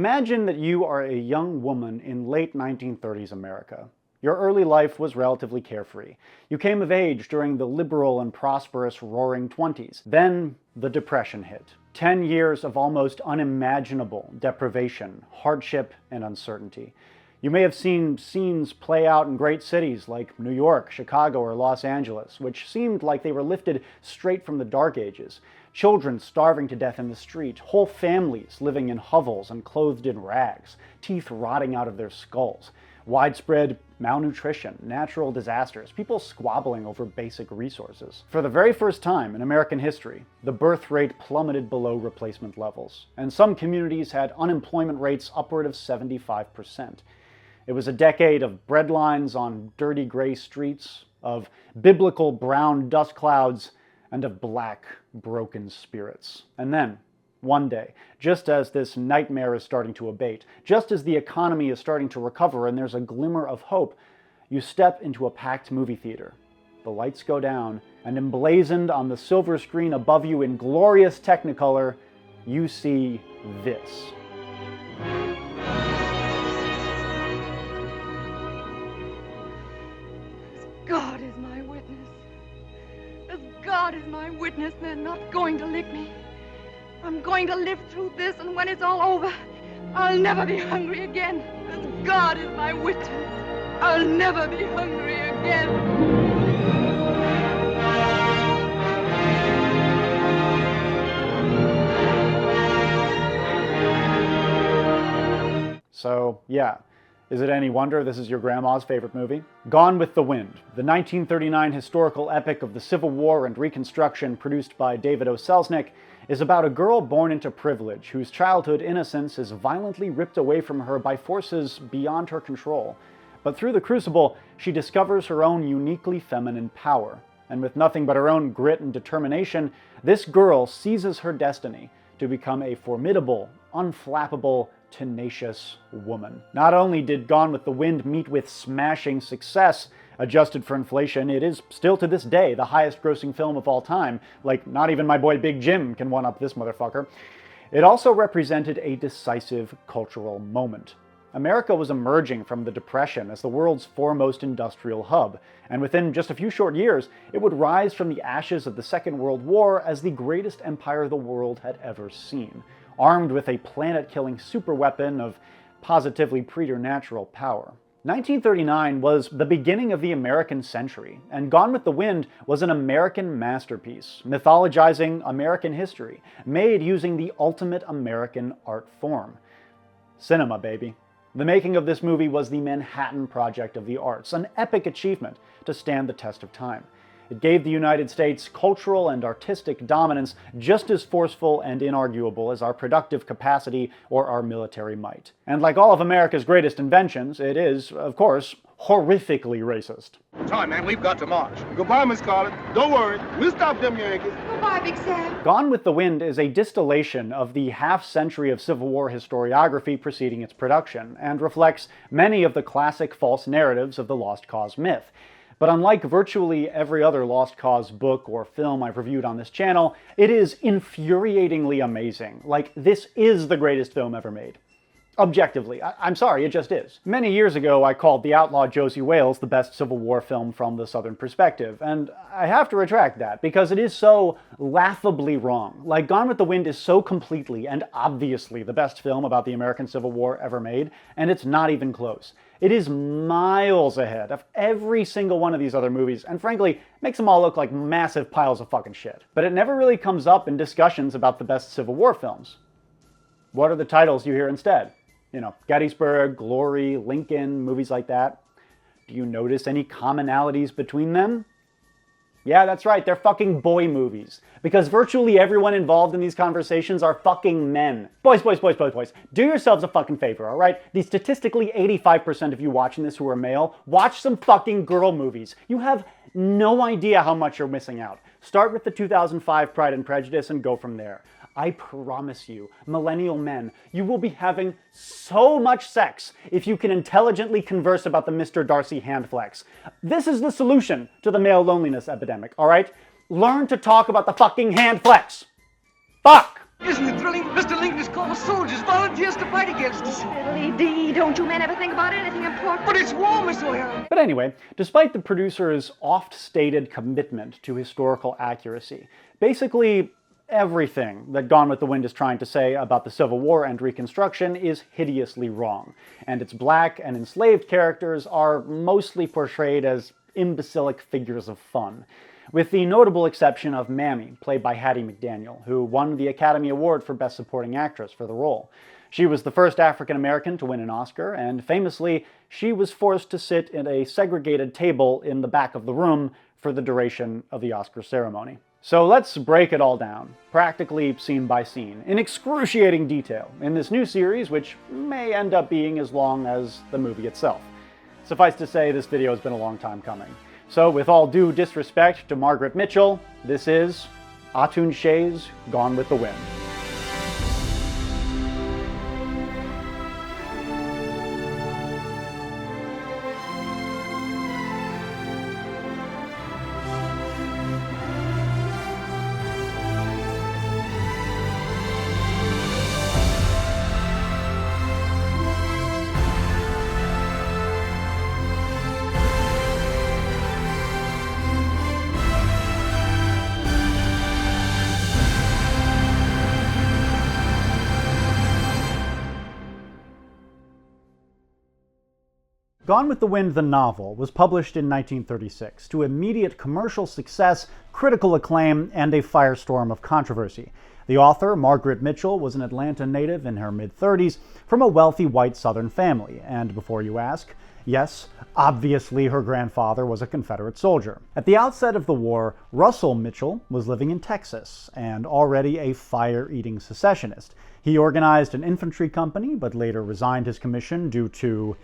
Imagine that you are a young woman in late 1930s America. Your early life was relatively carefree. You came of age during the liberal and prosperous Roaring '20s. Then the Depression hit. 10 years of almost unimaginable deprivation, hardship, and uncertainty. You may have seen scenes play out in great cities like New York, Chicago, or Los Angeles, which seemed like they were lifted straight from the Dark Ages. Children starving to death in the street, whole families living in hovels and clothed in rags, teeth rotting out of their skulls, widespread malnutrition, natural disasters, people squabbling over basic resources. For the very first time in American history, the birth rate plummeted below replacement levels, and some communities had unemployment rates upward of 75%. It was a decade of breadlines on dirty gray streets, of biblical brown dust clouds, and of black, broken spirits. And then, one day, just as this nightmare is starting to abate, just as the economy is starting to recover and there's a glimmer of hope, you step into a packed movie theater. The lights go down, and emblazoned on the silver screen above you in glorious Technicolor, you see this. God is my witness. As God is my witness, they're not going to lick me. I'm going to live through this, and when it's all over, I'll never be hungry again. As God is my witness, I'll never be hungry again. So, yeah. Is it any wonder this is your grandma's favorite movie? Gone with the Wind, the 1939 historical epic of the Civil War and Reconstruction produced by David O. Selznick, is about a girl born into privilege whose childhood innocence is violently ripped away from her by forces beyond her control. But through the crucible, she discovers her own uniquely feminine power. And with nothing but her own grit and determination, this girl seizes her destiny to become a formidable, unflappable, tenacious woman. Not only did Gone with the Wind meet with smashing success, adjusted for inflation, it is still to this day the highest grossing film of all time. Like, not even my boy Big Jim can one-up this motherfucker. It also represented a decisive cultural moment. America was emerging from the Depression as the world's foremost industrial hub, and within just a few short years, it would rise from the ashes of the Second World War as the greatest empire the world had ever seen, armed with a planet-killing superweapon of positively preternatural power. 1939 was the beginning of the American century, and Gone with the Wind was an American masterpiece, mythologizing American history, made using the ultimate American art form. Cinema, baby. The making of this movie was the Manhattan Project of the arts, an epic achievement to stand the test of time. It gave the United States cultural and artistic dominance just as forceful and inarguable as our productive capacity or our military might. And like all of America's greatest inventions, it is, of course, horrifically racist. Sorry, man, we've got to march. Goodbye, Miss Scarlett. Don't worry, we'll stop them Yankees. Goodbye, Big Sam. Gone with the Wind is a distillation of the half-century of Civil War historiography preceding its production, and reflects many of the classic false narratives of the Lost Cause myth. But unlike virtually every other Lost Cause book or film I've reviewed on this channel, it is infuriatingly amazing. Like, this is the greatest film ever made. Objectively. I'm sorry, it just is. Many years ago, I called The Outlaw Josie Wales the best Civil War film from the Southern perspective, and I have to retract that, because it is so laughably wrong. Like, Gone with the Wind is so completely and obviously the best film about the American Civil War ever made, and it's not even close. It is miles ahead of every single one of these other movies, and frankly, makes them all look like massive piles of fucking shit. But it never really comes up in discussions about the best Civil War films. What are the titles you hear instead? You know, Gettysburg, Glory, Lincoln, movies like that. Do you notice any commonalities between them? Yeah, that's right, they're fucking boy movies. Because virtually everyone involved in these conversations are fucking men. Boys, do yourselves a fucking favor, alright? The statistically 85% of you watching this who are male, watch some fucking girl movies. You have no idea how much you're missing out. Start with the 2005 Pride and Prejudice and go from there. I promise you, millennial men, you will be having so much sex if you can intelligently converse about the Mr. Darcy hand flex. This is the solution to the male loneliness epidemic, alright? Learn to talk about the fucking hand flex. Fuck! Isn't it thrilling? Mr. Lincoln has called soldiers, volunteers to fight against us. Fiddly dee, don't you men ever think about anything important? But it's war, Miss O'Hara. But anyway, despite the producer's oft-stated commitment to historical accuracy, basically everything that Gone with the Wind is trying to say about the Civil War and Reconstruction is hideously wrong, and its black and enslaved characters are mostly portrayed as imbecilic figures of fun, with the notable exception of Mammy, played by Hattie McDaniel, who won the Academy Award for Best Supporting Actress for the role. She was the first African-American to win an Oscar, and famously, she was forced to sit at a segregated table in the back of the room for the duration of the Oscar ceremony. So let's break it all down, practically scene by scene, in excruciating detail, in this new series, which may end up being as long as the movie itself. Suffice to say, this video has been a long time coming. So, with all due disrespect to Margaret Mitchell, this is Atun-Shei's Gone with the Wind. Gone with the Wind, the novel, was published in 1936 to immediate commercial success, critical acclaim, and a firestorm of controversy. The author, Margaret Mitchell, was an Atlanta native in her mid-30s from a wealthy white Southern family, and before you ask, yes, obviously her grandfather was a Confederate soldier. At the outset of the war, Russell Mitchell was living in Texas and already a fire-eating secessionist. He organized an infantry company, but later resigned his commission due to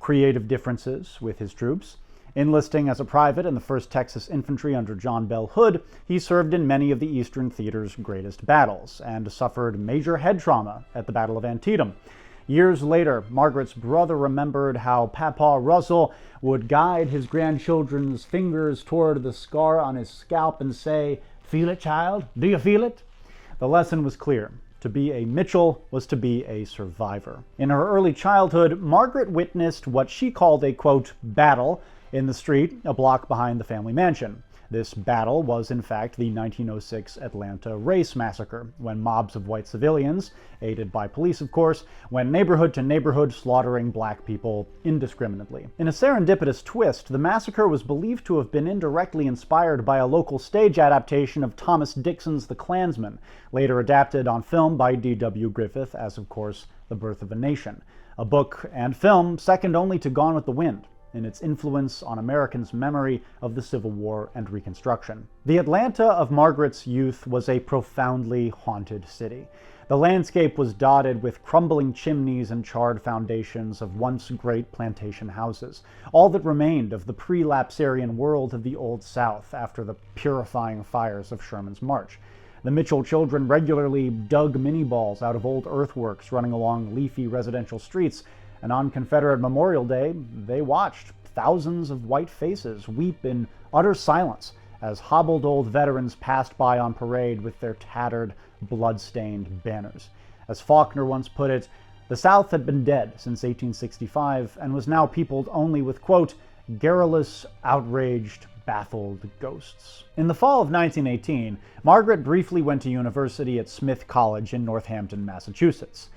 creative differences with his troops. Enlisting as a private in the 1st Texas Infantry under John Bell Hood, he served in many of the Eastern Theater's greatest battles and suffered major head trauma at the Battle of Antietam. Years later, Margaret's brother remembered how Papa Russell would guide his grandchildren's fingers toward the scar on his scalp and say, "Feel it, child? Do you feel it?" The lesson was clear. To be a Mitchell was to be a survivor. In her early childhood, Margaret witnessed what she called a, quote, battle in the street a block behind the family mansion. This battle was, in fact, the 1906 Atlanta race massacre, when mobs of white civilians, aided by police of course, went neighborhood to neighborhood slaughtering black people indiscriminately. In a serendipitous twist, the massacre was believed to have been indirectly inspired by a local stage adaptation of Thomas Dixon's The Klansman, later adapted on film by D.W. Griffith as, of course, The Birth of a Nation, a book and film second only to Gone with the Wind in its influence on Americans' memory of the Civil War and Reconstruction. The Atlanta of Margaret's youth was a profoundly haunted city. The landscape was dotted with crumbling chimneys and charred foundations of once great plantation houses, all that remained of the pre-lapsarian world of the Old South after the purifying fires of Sherman's March. The Mitchell children regularly dug mini-balls out of old earthworks running along leafy residential streets, and on Confederate Memorial Day, they watched thousands of white faces weep in utter silence as hobbled old veterans passed by on parade with their tattered, blood-stained banners. As Faulkner once put it, the South had been dead since 1865 and was now peopled only with, quote, garrulous, outraged, baffled ghosts. In the fall of 1918, Margaret briefly went to university at Smith College in Northampton, Massachusetts.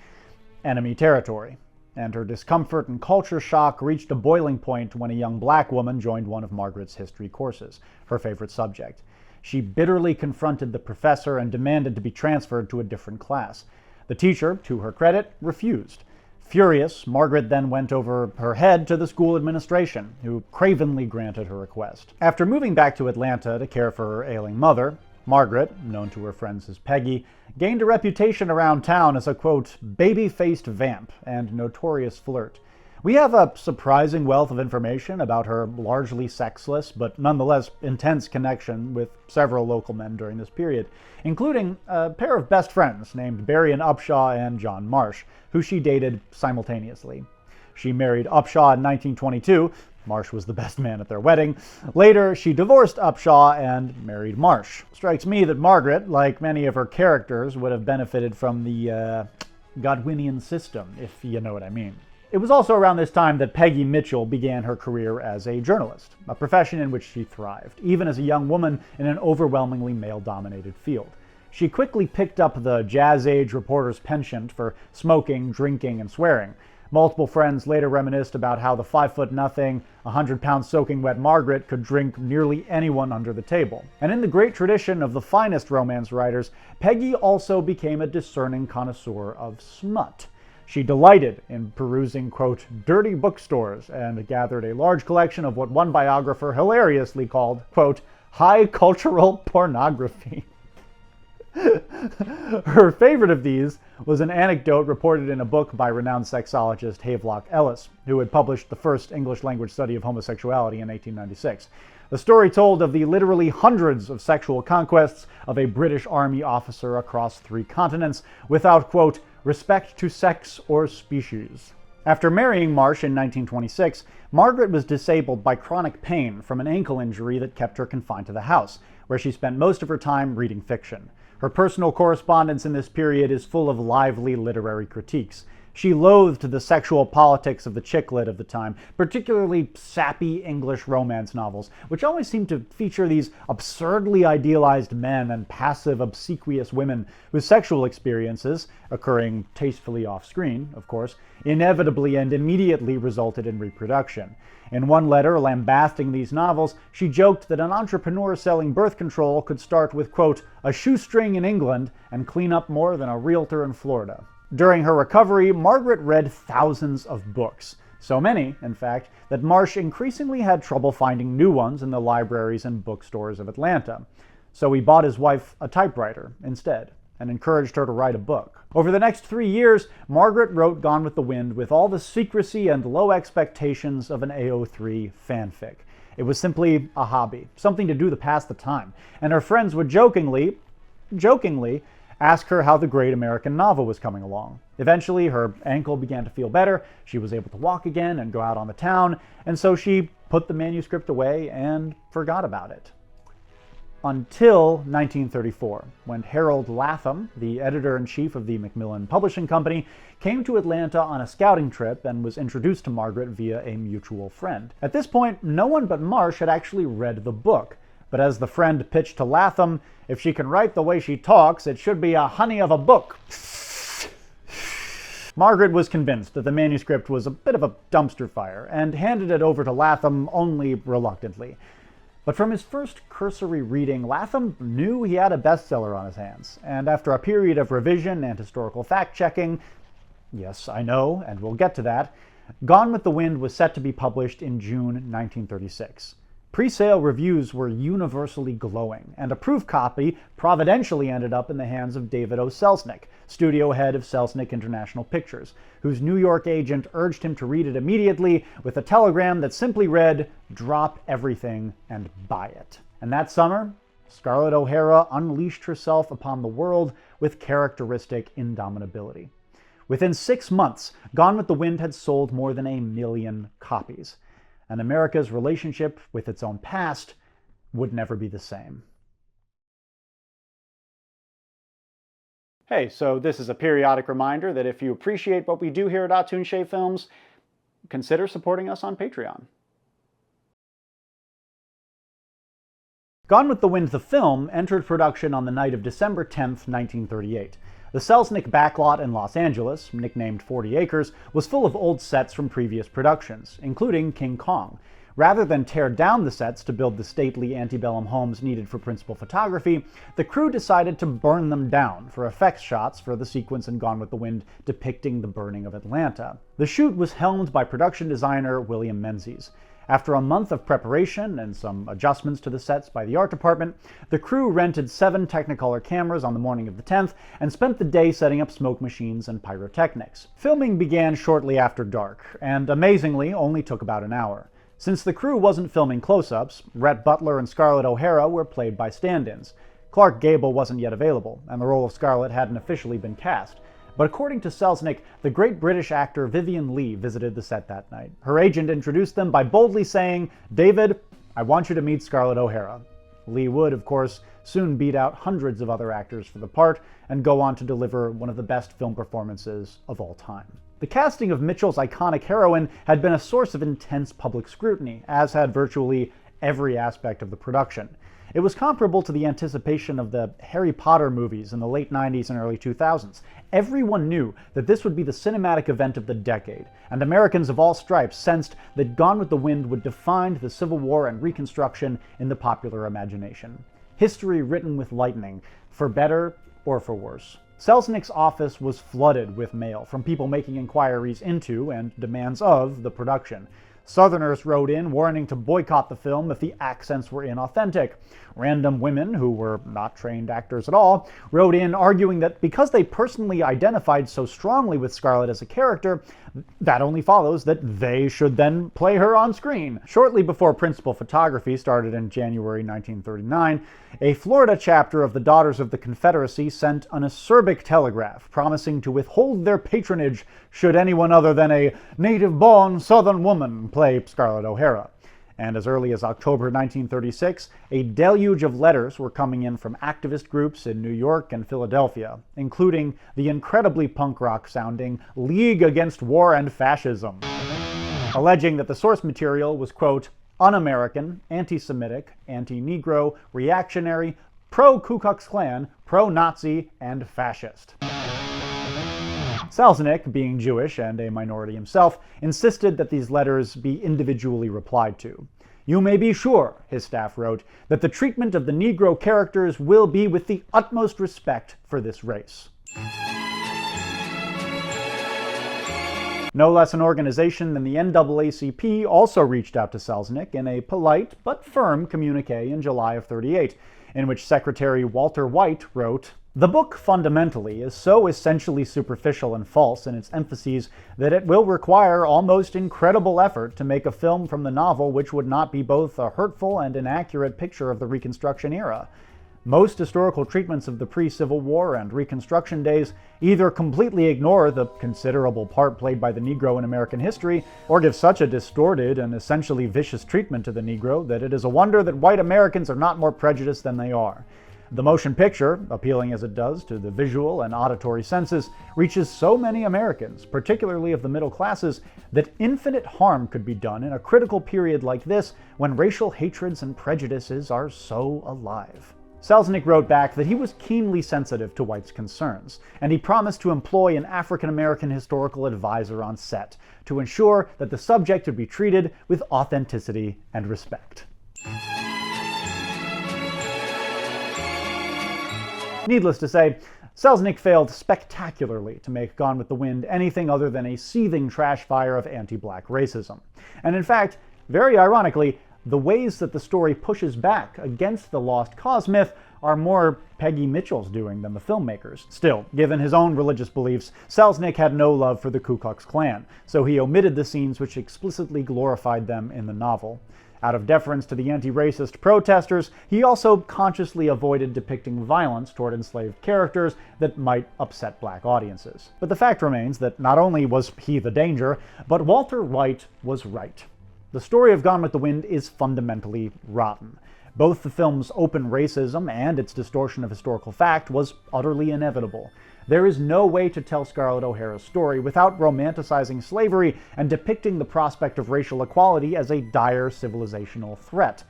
Enemy territory. And her discomfort and culture shock reached a boiling point when a young black woman joined one of Margaret's history courses, her favorite subject. She bitterly confronted the professor and demanded to be transferred to a different class. The teacher, to her credit, refused. Furious, Margaret then went over her head to the school administration, who cravenly granted her request. After moving back to Atlanta to care for her ailing mother, Margaret, known to her friends as Peggy, gained a reputation around town as a, quote, baby-faced vamp and notorious flirt. We have a surprising wealth of information about her largely sexless but nonetheless intense connection with several local men during this period, including a pair of best friends named Berrien Upshaw and John Marsh, who she dated simultaneously. She married Upshaw in 1922. Marsh was the best man at their wedding. Later, she divorced Upshaw and married Marsh. Strikes me that Margaret, like many of her characters, would have benefited from the Godwinian system, if you know what I mean. It was also around this time that Peggy Mitchell began her career as a journalist, a profession in which she thrived, even as a young woman in an overwhelmingly male-dominated field. She quickly picked up the jazz-age reporter's penchant for smoking, drinking, and swearing. Multiple friends later reminisced about how the 5'0", 100-pound soaking wet Margaret could drink nearly anyone under the table. And in the great tradition of the finest romance writers, Peggy also became a discerning connoisseur of smut. She delighted in perusing, quote, dirty bookstores and gathered a large collection of what one biographer hilariously called, quote, high cultural pornography. Her favorite of these was an anecdote reported in a book by renowned sexologist Havelock Ellis, who had published the first English-language study of homosexuality in 1896. The story told of the literally hundreds of sexual conquests of a British Army officer across 3 continents without, quote, respect to sex or species. After marrying Marsh in 1926, Margaret was disabled by chronic pain from an ankle injury that kept her confined to the house, where she spent most of her time reading fiction. Her personal correspondence in this period is full of lively literary critiques. She loathed the sexual politics of the chick lit of the time, particularly sappy English romance novels, which always seemed to feature these absurdly idealized men and passive, obsequious women whose sexual experiences, occurring tastefully off-screen, of course, inevitably and immediately resulted in reproduction. In one letter lambasting these novels, she joked that an entrepreneur selling birth control could start with, quote, a shoestring in England and clean up more than a realtor in Florida. During her recovery, Margaret read thousands of books. So many, in fact, that Marsh increasingly had trouble finding new ones in the libraries and bookstores of Atlanta. So he bought his wife a typewriter instead, and encouraged her to write a book. Over the next 3 years, Margaret wrote Gone with the Wind with all the secrecy and low expectations of an AO3 fanfic. It was simply a hobby, something to do to pass the time, and her friends would jokingly ask her how the great American novel was coming along. Eventually, her ankle began to feel better, she was able to walk again and go out on the town, and so she put the manuscript away and forgot about it. Until 1934, when Harold Latham, the editor-in-chief of the Macmillan Publishing Company, came to Atlanta on a scouting trip and was introduced to Margaret via a mutual friend. At this point, no one but Marsh had actually read the book, but as the friend pitched to Latham, if she can write the way she talks, it should be a honey of a book. Margaret was convinced that the manuscript was a bit of a dumpster fire, and handed it over to Latham only reluctantly. But from his first cursory reading, Latham knew he had a bestseller on his hands, and after a period of revision and historical fact-checking, yes, I know, and we'll get to that, Gone with the Wind was set to be published in June 1936. Pre-sale reviews were universally glowing, and a proof copy providentially ended up in the hands of David O. Selznick, studio head of Selznick International Pictures, whose New York agent urged him to read it immediately with a telegram that simply read, "Drop everything and buy it." And that summer, Scarlett O'Hara unleashed herself upon the world with characteristic indomitability. Within 6 months, Gone with the Wind had sold more than 1 million copies. And America's relationship with its own past would never be the same. Hey, so this is a periodic reminder that if you appreciate what we do here at Atun-Shei Films, consider supporting us on Patreon. Gone with the Wind, the film, entered production on the night of December 10th, 1938. The Selznick backlot in Los Angeles, nicknamed 40 Acres, was full of old sets from previous productions, including King Kong. Rather than tear down the sets to build the stately antebellum homes needed for principal photography, the crew decided to burn them down for effects shots for the sequence in Gone with the Wind depicting the burning of Atlanta. The shoot was helmed by production designer William Menzies. After a month of preparation and some adjustments to the sets by the art department, the crew rented 7 Technicolor cameras on the morning of the 10th and spent the day setting up smoke machines and pyrotechnics. Filming began shortly after dark, and amazingly only took about an hour. Since the crew wasn't filming close-ups, Rhett Butler and Scarlett O'Hara were played by stand-ins. Clark Gable wasn't yet available, and the role of Scarlett hadn't officially been cast. But according to Selznick, the great British actor Vivien Leigh visited the set that night. Her agent introduced them by boldly saying, "David, I want you to meet Scarlett O'Hara." Leigh would, of course, soon beat out hundreds of other actors for the part and go on to deliver one of the best film performances of all time. The casting of Mitchell's iconic heroine had been a source of intense public scrutiny, as had virtually every aspect of the production. It was comparable to the anticipation of the Harry Potter movies in the late 90s and early 2000s. Everyone knew that this would be the cinematic event of the decade, and Americans of all stripes sensed that Gone with the Wind would define the Civil War and Reconstruction in the popular imagination. History written with lightning, for better or for worse. Selznick's office was flooded with mail from people making inquiries into and demands of the production. Southerners wrote in warning to boycott the film if the accents were inauthentic. Random women, who were not trained actors at all, wrote in arguing that because they personally identified so strongly with Scarlett as a character, that only follows that they should then play her on screen. Shortly before principal photography started in January 1939, a Florida chapter of the Daughters of the Confederacy sent an acerbic telegraph promising to withhold their patronage should anyone other than a native-born Southern woman play Scarlett O'Hara. And as early as October 1936, a deluge of letters were coming in from activist groups in New York and Philadelphia, including the incredibly punk rock-sounding League Against War and Fascism, alleging that the source material was, quote, un-American, anti-Semitic, anti-Negro, reactionary, pro-Ku Klux Klan, pro-Nazi, and fascist. Selznick, being Jewish and a minority himself, insisted that these letters be individually replied to. "You may be sure," his staff wrote, "that the treatment of the Negro characters will be with the utmost respect for this race." No less an organization than the NAACP also reached out to Selznick in a polite but firm communique in July of '38, in which Secretary Walter White wrote, "The book fundamentally is so essentially superficial and false in its emphases that it will require almost incredible effort to make a film from the novel which would not be both a hurtful and inaccurate picture of the Reconstruction era. Most historical treatments of the pre-Civil War and Reconstruction days either completely ignore the considerable part played by the Negro in American history, or give such a distorted and essentially vicious treatment to the Negro that it is a wonder that white Americans are not more prejudiced than they are. The motion picture, appealing as it does to the visual and auditory senses, reaches so many Americans, particularly of the middle classes, that infinite harm could be done in a critical period like this when racial hatreds and prejudices are so alive." Selznick wrote back that he was keenly sensitive to White's concerns, and he promised to employ an African-American historical advisor on set to ensure that the subject would be treated with authenticity and respect. Needless to say, Selznick failed spectacularly to make Gone with the Wind anything other than a seething trash fire of anti-black racism. And in fact, very ironically, the ways that the story pushes back against the Lost Cause myth are more Peggy Mitchell's doing than the filmmakers. Still, given his own religious beliefs, Selznick had no love for the Ku Klux Klan, so he omitted the scenes which explicitly glorified them in the novel. Out of deference to the anti-racist protesters, he also consciously avoided depicting violence toward enslaved characters that might upset black audiences. But the fact remains that not only was he the danger, but Walter White was right. The story of Gone with the Wind is fundamentally rotten. Both the film's open racism and its distortion of historical fact was utterly inevitable. There is no way to tell Scarlett O'Hara's story without romanticizing slavery and depicting the prospect of racial equality as a dire civilizational threat.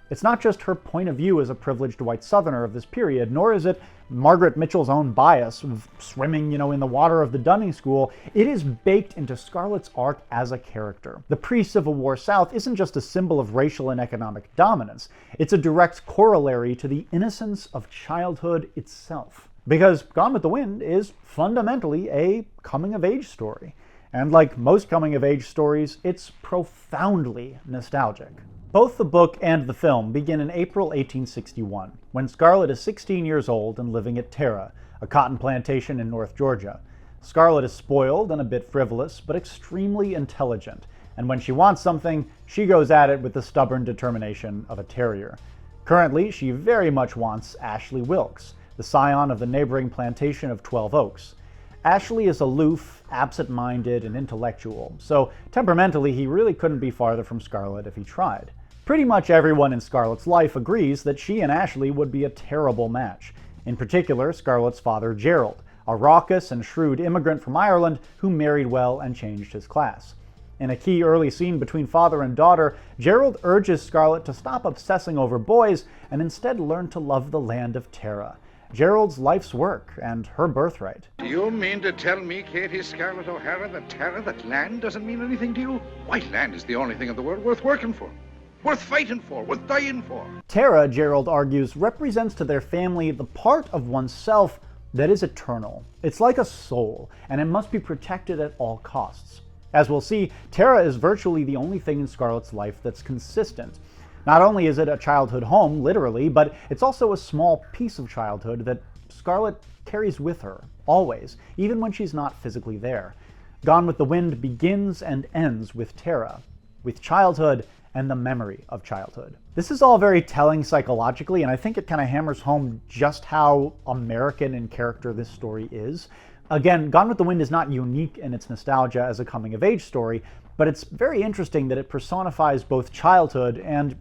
It's not just her point of view as a privileged white Southerner of this period, nor is it Margaret Mitchell's own bias of swimming, in the water of the Dunning School. It is baked into Scarlett's arc as a character. The pre-Civil War South isn't just a symbol of racial and economic dominance. It's a direct corollary to the innocence of childhood itself. Because Gone with the Wind is fundamentally a coming-of-age story. And like most coming-of-age stories, it's profoundly nostalgic. Both the book and the film begin in April 1861, when Scarlett is 16 years old and living at Tara, a cotton plantation in North Georgia. Scarlett is spoiled and a bit frivolous, but extremely intelligent, and when she wants something, she goes at it with the stubborn determination of a terrier. Currently, she very much wants Ashley Wilkes, the scion of the neighboring plantation of 12 Oaks. Ashley is aloof, absent-minded, and intellectual, so temperamentally he really couldn't be farther from Scarlett if he tried. Pretty much everyone in Scarlett's life agrees that she and Ashley would be a terrible match. In particular, Scarlett's father, Gerald, a raucous and shrewd immigrant from Ireland who married well and changed his class. In a key early scene between father and daughter, Gerald urges Scarlett to stop obsessing over boys and instead learn to love the land of Tara, Gerald's life's work and her birthright. Do you mean to tell me, Katie Scarlett O'Hara, that Tara, that land doesn't mean anything to you? Why, land is the only thing in the world worth working for, worth fighting for, worth dying for. Tara, Gerald argues, represents to their family the part of oneself that is eternal. It's like a soul, and it must be protected at all costs. As we'll see, Tara is virtually the only thing in Scarlett's life that's consistent. Not only is it a childhood home, literally, but it's also a small piece of childhood that Scarlett carries with her, always, even when she's not physically there. Gone with the Wind begins and ends with Tara, with childhood and the memory of childhood. This is all very telling psychologically, and I think it kind of hammers home just how American in character this story is. Again, Gone with the Wind is not unique in its nostalgia as a coming-of-age story, but it's very interesting that it personifies both childhood and,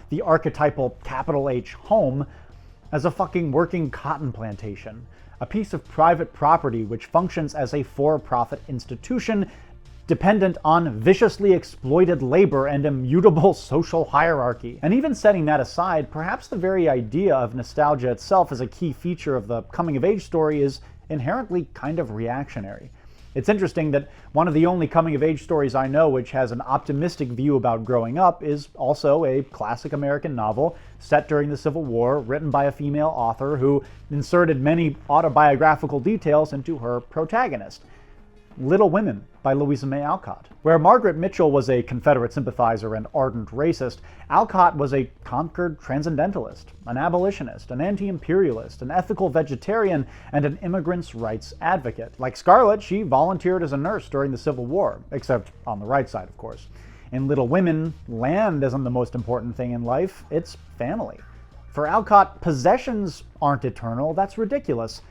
the archetypal capital H home as a fucking working cotton plantation, a piece of private property which functions as a for-profit institution dependent on viciously exploited labor and immutable social hierarchy. And even setting that aside, perhaps the very idea of nostalgia itself as a key feature of the coming-of-age story is inherently kind of reactionary. It's interesting that one of the only coming-of-age stories I know which has an optimistic view about growing up is also a classic American novel set during the Civil War, written by a female author who inserted many autobiographical details into her protagonist. Little Women by Louisa May Alcott. Where Margaret Mitchell was a Confederate sympathizer and ardent racist, Alcott was a conquered transcendentalist, an abolitionist, an anti-imperialist, an ethical vegetarian, and an immigrants' rights advocate. Like Scarlett, she volunteered as a nurse during the Civil War, except on the right side, of course. In Little Women, land isn't the most important thing in life, it's family. For Alcott, possessions aren't eternal, that's ridiculous.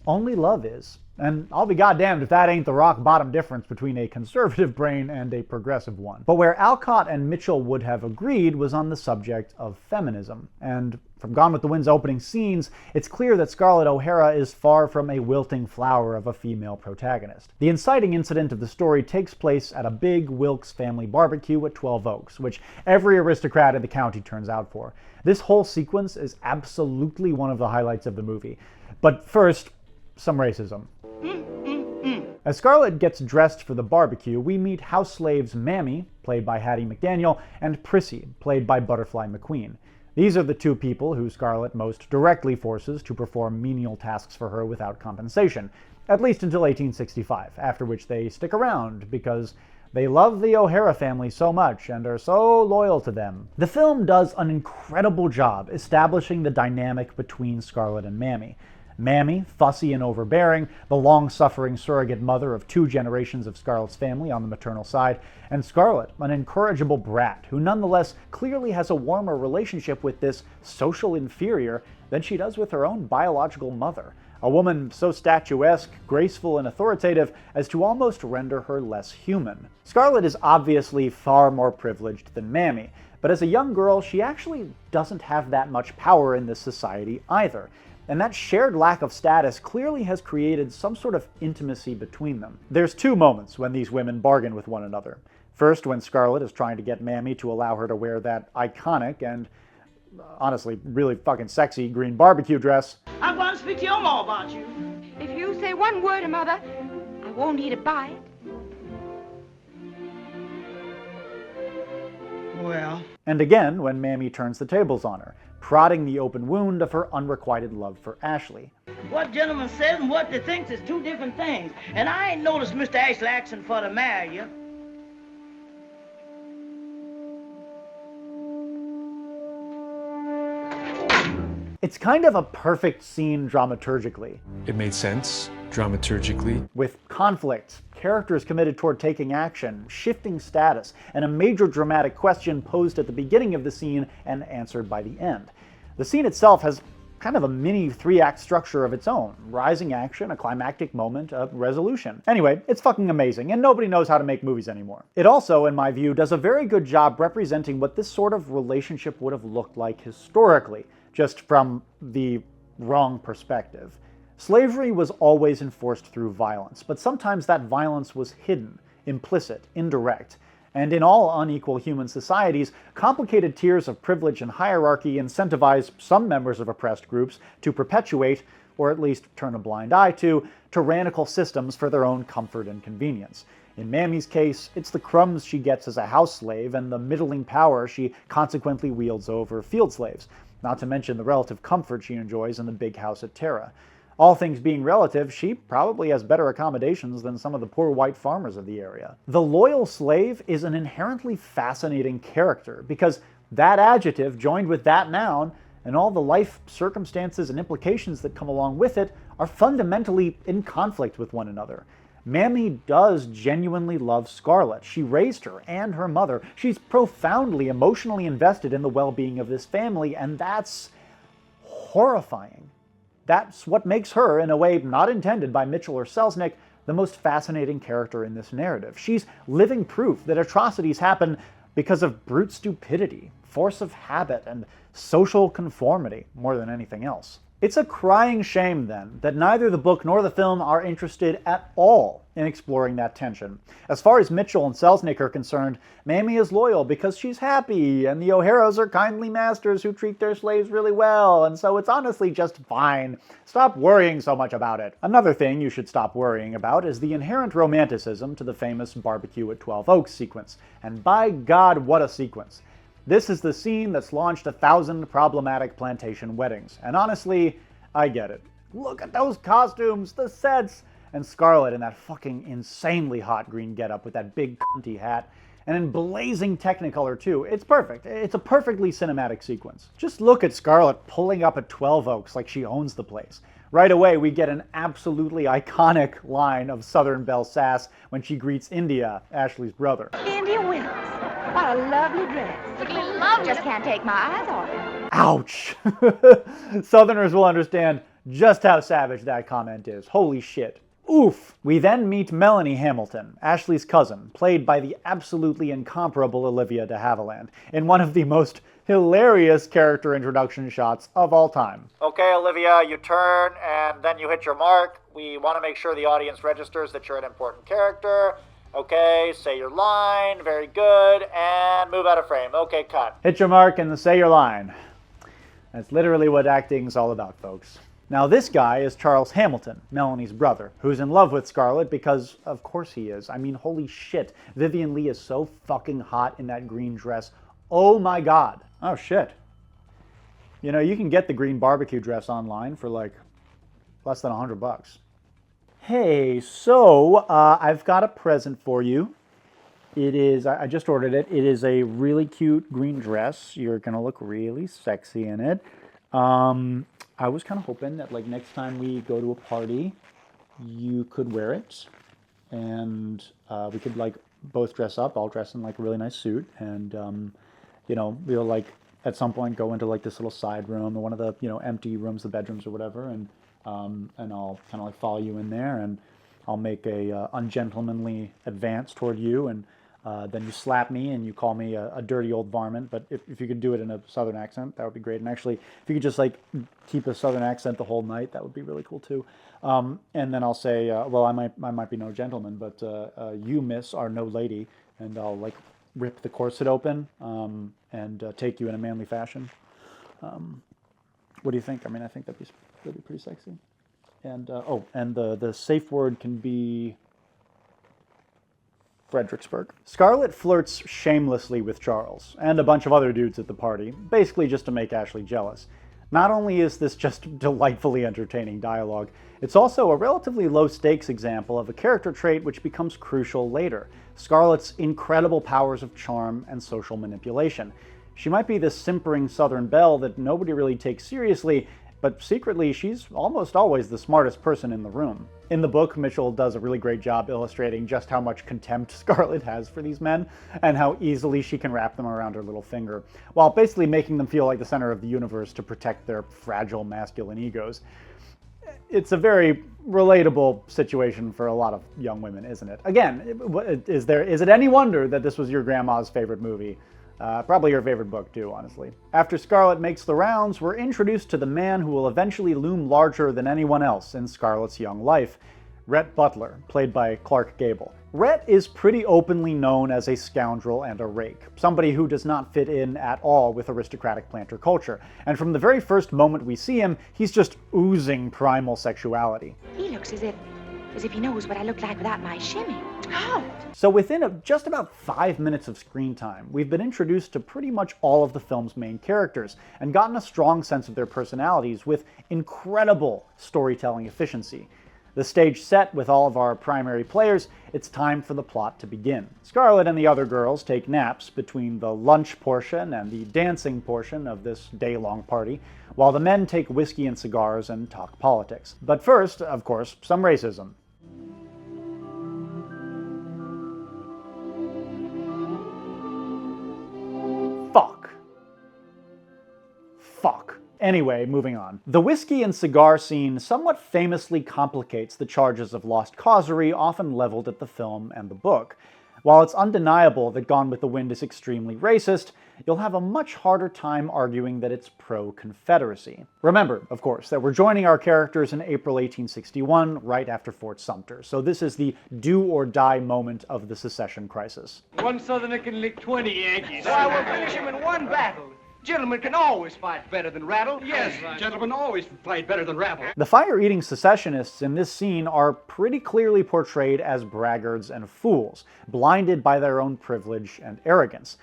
Only love is. And I'll be goddamned if that ain't the rock-bottom difference between a conservative brain and a progressive one. But where Alcott and Mitchell would have agreed was on the subject of feminism. And from Gone with the Wind's opening scenes, it's clear that Scarlett O'Hara is far from a wilting flower of a female protagonist. The inciting incident of the story takes place at a big Wilkes family barbecue at 12 Oaks, which every aristocrat in the county turns out for. This whole sequence is absolutely one of the highlights of the movie. But first, some racism. As Scarlett gets dressed for the barbecue, we meet house slaves Mammy, played by Hattie McDaniel, and Prissy, played by Butterfly McQueen. These are the two people who Scarlett most directly forces to perform menial tasks for her without compensation, at least until 1865, after which they stick around because they love the O'Hara family so much and are so loyal to them. The film does an incredible job establishing the dynamic between Scarlett and Mammy. Mammy, fussy and overbearing, the long-suffering surrogate mother of 2 generations of Scarlett's family on the maternal side, and Scarlett, an incorrigible brat who nonetheless clearly has a warmer relationship with this social inferior than she does with her own biological mother, a woman so statuesque, graceful, and authoritative as to almost render her less human. Scarlett is obviously far more privileged than Mammy, but as a young girl, she actually doesn't have that much power in this society either. And that shared lack of status clearly has created some sort of intimacy between them. There's 2 moments when these women bargain with one another. First, when Scarlett is trying to get Mammy to allow her to wear that iconic and, honestly, really fucking sexy green barbecue dress. I'm going to speak to your ma about you. If you say one word, Mother, I won't eat a bite. Well. And again, when Mammy turns the tables on her, prodding the open wound of her unrequited love for Ashley. What gentleman says and what they thinks is 2 different things. And I ain't noticed Mr. Ashley asking for to marry you. It's kind of a perfect scene dramaturgically. It made sense dramaturgically. With conflict, characters committed toward taking action, shifting status, and a major dramatic question posed at the beginning of the scene and answered by the end. The scene itself has kind of a mini 3-act structure of its own. Rising action, a climactic moment, a resolution. Anyway, it's fucking amazing, and nobody knows how to make movies anymore. It also, in my view, does a very good job representing what this sort of relationship would have looked like historically, just from the wrong perspective. Slavery was always enforced through violence, but sometimes that violence was hidden, implicit, indirect. And in all unequal human societies, complicated tiers of privilege and hierarchy incentivize some members of oppressed groups to perpetuate, or at least turn a blind eye to, tyrannical systems for their own comfort and convenience. In Mammy's case, it's the crumbs she gets as a house slave and the middling power she consequently wields over field slaves, not to mention the relative comfort she enjoys in the big house at Tara. All things being relative, she probably has better accommodations than some of the poor white farmers of the area. The loyal slave is an inherently fascinating character because that adjective joined with that noun and all the life circumstances and implications that come along with it are fundamentally in conflict with one another. Mammy does genuinely love Scarlett. She raised her and her mother. She's profoundly emotionally invested in the well-being of this family, and that's horrifying. That's what makes her, in a way not intended by Mitchell or Selznick, the most fascinating character in this narrative. She's living proof that atrocities happen because of brute stupidity, force of habit, and social conformity, more than anything else. It's a crying shame, then, that neither the book nor the film are interested at all in exploring that tension. As far as Mitchell and Selznick are concerned, Mammy is loyal because she's happy, and the O'Haras are kindly masters who treat their slaves really well, and so it's honestly just fine. Stop worrying so much about it. Another thing you should stop worrying about is the inherent romanticism to the famous barbecue at 12 Oaks sequence. And by God, what a sequence. This is the scene that's launched 1,000 problematic plantation weddings. And honestly, I get it. Look at those costumes, the sets, and Scarlett in that fucking insanely hot green getup with that big cunty hat. And in blazing Technicolor too. It's perfect. It's a perfectly cinematic sequence. Just look at Scarlett pulling up at 12 Oaks like she owns the place. Right away, we get an absolutely iconic line of Southern Belle sass when she greets India, Ashley's brother. India Willis, what a lovely dress. Just can't take my eyes off it. Ouch! Southerners will understand just how savage that comment is. Holy shit. Oof! We then meet Melanie Hamilton, Ashley's cousin, played by the absolutely incomparable Olivia de Havilland, in one of the most hilarious character introduction shots of all time. Okay, Olivia, you turn and then you hit your mark. We want to make sure the audience registers that you're an important character. Okay, say your line, very good, and move out of frame. Okay, cut. Hit your mark and say your line. That's literally what acting's all about, folks. Now this guy is Charles Hamilton, Melanie's brother, who's in love with Scarlett because, of course he is. I mean, holy shit, Vivien Leigh is so fucking hot in that green dress. Oh my god. Oh shit. You know, you can get the green barbecue dress online for like less than $100. Hey, so I've got a present for you. It is, I just ordered it. It is a really cute green dress. You're gonna look really sexy in it. I was kind of hoping that like next time we go to a party, you could wear it, and we could like both dress up. I'll dress in like a really nice suit, and you know, we'll like at some point go into like this little side room or one of the, you know, empty rooms, the bedrooms or whatever, and I'll kind of like follow you in there, and I'll make a ungentlemanly advance toward you, and then you slap me and you call me a dirty old varmint. But if you could do it in a southern accent, that would be great. And actually, if you could just like keep a southern accent the whole night, that would be really cool too. And then I'll say, well, I might be no gentleman, but you, miss, are no lady, and I'll like rip the corset open and take you in a manly fashion. What do you think? I mean, I think that'd be pretty sexy. And and the safe word can be Fredericksburg. Scarlett flirts shamelessly with Charles and a bunch of other dudes at the party, basically just to make Ashley jealous. Not only is this just delightfully entertaining dialogue, it's also a relatively low-stakes example of a character trait which becomes crucial later: Scarlett's incredible powers of charm and social manipulation. She might be this simpering Southern belle that nobody really takes seriously, but secretly she's almost always the smartest person in the room. In the book, Mitchell does a really great job illustrating just how much contempt Scarlett has for these men, and how easily she can wrap them around her little finger, while basically making them feel like the center of the universe to protect their fragile masculine egos. It's a very relatable situation for a lot of young women, isn't it? Again, is it any wonder that this was your grandma's favorite movie? Probably your favorite book too, honestly. After Scarlett makes the rounds, we're introduced to the man who will eventually loom larger than anyone else in Scarlett's young life, Rhett Butler, played by Clark Gable. Rhett is pretty openly known as a scoundrel and a rake, somebody who does not fit in at all with aristocratic planter culture, and from the very first moment we see him, he's just oozing primal sexuality. He looks as if he knows what I look like without my shimmy. Oh. So within just about 5 minutes of screen time, we've been introduced to pretty much all of the film's main characters, and gotten a strong sense of their personalities with incredible storytelling efficiency. The stage set with all of our primary players, it's time for the plot to begin. Scarlett and the other girls take naps between the lunch portion and the dancing portion of this day-long party, while the men take whiskey and cigars and talk politics. But first, of course, some racism. Fuck. Anyway, moving on. The whiskey and cigar scene somewhat famously complicates the charges of lost causerie often leveled at the film and the book. While it's undeniable that Gone with the Wind is extremely racist, you'll have a much harder time arguing that it's pro-Confederacy. Remember, of course, that we're joining our characters in April 1861, right after Fort Sumter, so this is the do-or-die moment of the secession crisis. One Southerner can lick 20 Yankees. Why, we'll finish him in one battle. Gentlemen can always fight better than rattle. Yes, gentlemen always fight better than rabble. The fire-eating secessionists in this scene are pretty clearly portrayed as braggarts and fools, blinded by their own privilege and arrogance.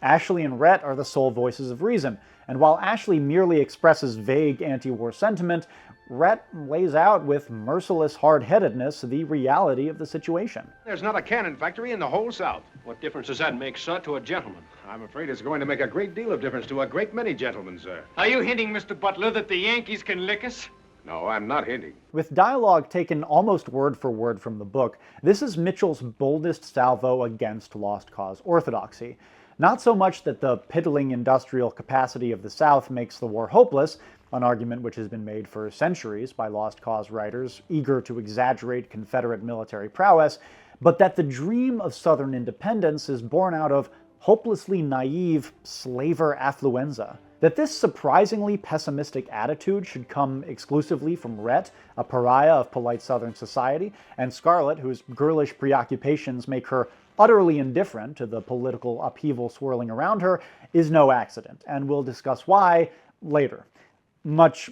Ashley and Rhett are the sole voices of reason, and while Ashley merely expresses vague anti-war sentiment, Rhett lays out with merciless hard-headedness the reality of the situation. There's not a cannon factory in the whole South. What difference does that make, sir, to a gentleman? I'm afraid it's going to make a great deal of difference to a great many gentlemen, sir. Are you hinting, Mr. Butler, that the Yankees can lick us? No, I'm not hinting. With dialogue taken almost word for word from the book, this is Mitchell's boldest salvo against lost cause orthodoxy. Not so much that the piddling industrial capacity of the South makes the war hopeless, an argument which has been made for centuries by Lost Cause writers eager to exaggerate Confederate military prowess, but that the dream of Southern independence is born out of hopelessly naive slaver affluenza. That this surprisingly pessimistic attitude should come exclusively from Rhett, a pariah of polite Southern society, and Scarlett, whose girlish preoccupations make her utterly indifferent to the political upheaval swirling around her, is no accident, and we'll discuss why later. Much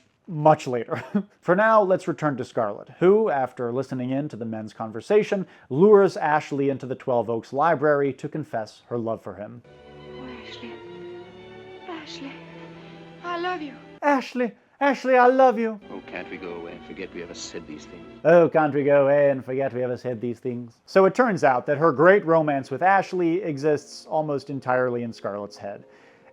later. For now, let's return to Scarlett, who, after listening in to the men's conversation, lures Ashley into the 12 Oaks library to confess her love for him. Oh, Ashley, I love you. Ashley, I love you. Oh, can't we go away and forget we ever said these things? Oh, can't we go away and forget we ever said these things? So it turns out that her great romance with Ashley exists almost entirely in Scarlett's head.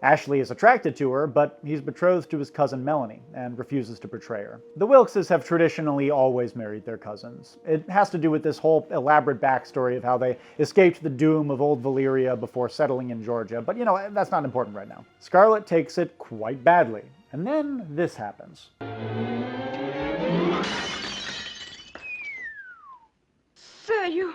Ashley is attracted to her, but he's betrothed to his cousin Melanie, and refuses to betray her. The Wilkses have traditionally always married their cousins. It has to do with this whole elaborate backstory of how they escaped the doom of old Valyria before settling in Georgia, but you know, that's not important right now. Scarlett takes it quite badly, and then this happens. Sir, you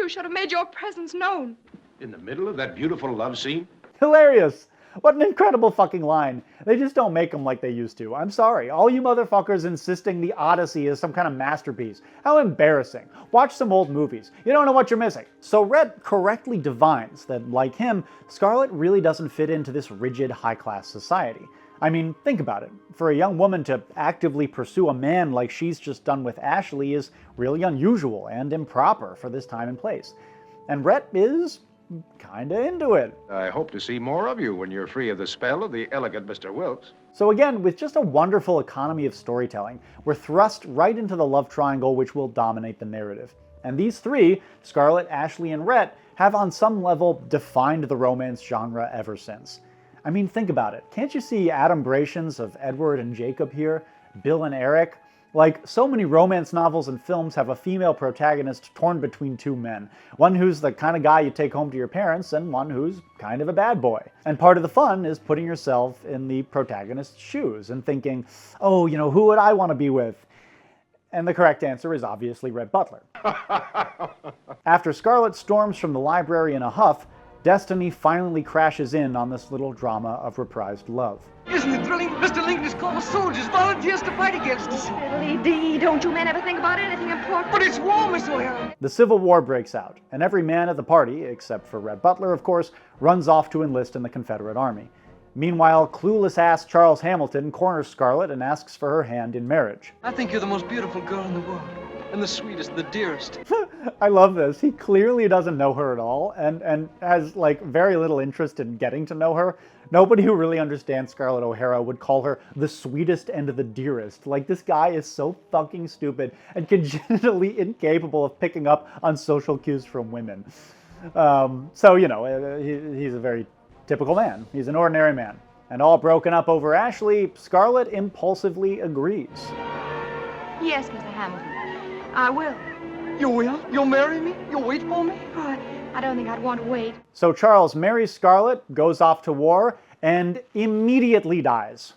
should have made your presence known. In the middle of that beautiful love scene? Hilarious! What an incredible fucking line. They just don't make them like they used to. I'm sorry. All you motherfuckers insisting the Odyssey is some kind of masterpiece. How embarrassing. Watch some old movies. You don't know what you're missing. So Rhett correctly divines that, like him, Scarlett really doesn't fit into this rigid high-class society. I mean, think about it. For a young woman to actively pursue a man like she's just done with Ashley is really unusual and improper for this time and place. And Rhett is kinda into it. I hope to see more of you when you're free of the spell of the elegant Mr. Wilkes. So again, with just a wonderful economy of storytelling, we're thrust right into the love triangle which will dominate the narrative. And these three, Scarlett, Ashley, and Rhett, have on some level defined the romance genre ever since. I mean, think about it. Can't you see adumbrations of Edward and Jacob here? Bill and Eric? Like, so many romance novels and films have a female protagonist torn between two men. One who's the kind of guy you take home to your parents, and one who's kind of a bad boy. And part of the fun is putting yourself in the protagonist's shoes and thinking, oh, you know, who would I want to be with? And the correct answer is obviously Rhett Butler. After Scarlett storms from the library in a huff, Destiny finally crashes in on this little drama of reprised love. Isn't it thrilling? Mr. Lincoln has called us soldiers, volunteers to fight against us. Fiddly dee, don't you men ever think about anything important? But it's war, Miss O'Hara. The Civil War breaks out, and every man at the party, except for Rhett Butler, of course, runs off to enlist in the Confederate Army. Meanwhile, clueless-ass Charles Hamilton corners Scarlett and asks for her hand in marriage. I think you're the most beautiful girl in the world. And the sweetest, the dearest. I love this. He clearly doesn't know her at all, and has, like, very little interest in getting to know her. Nobody who really understands Scarlett O'Hara would call her the sweetest and the dearest. Like, this guy is so fucking stupid and congenitally incapable of picking up on social cues from women. So, you know, he's a very typical man. He's an ordinary man. And all broken up over Ashley, Scarlett impulsively agrees. Yes, Mr. Hamilton. I will. You will? You'll marry me? You'll wait for me? Oh, I don't think I'd want to wait. So Charles marries Scarlett, goes off to war, and immediately dies.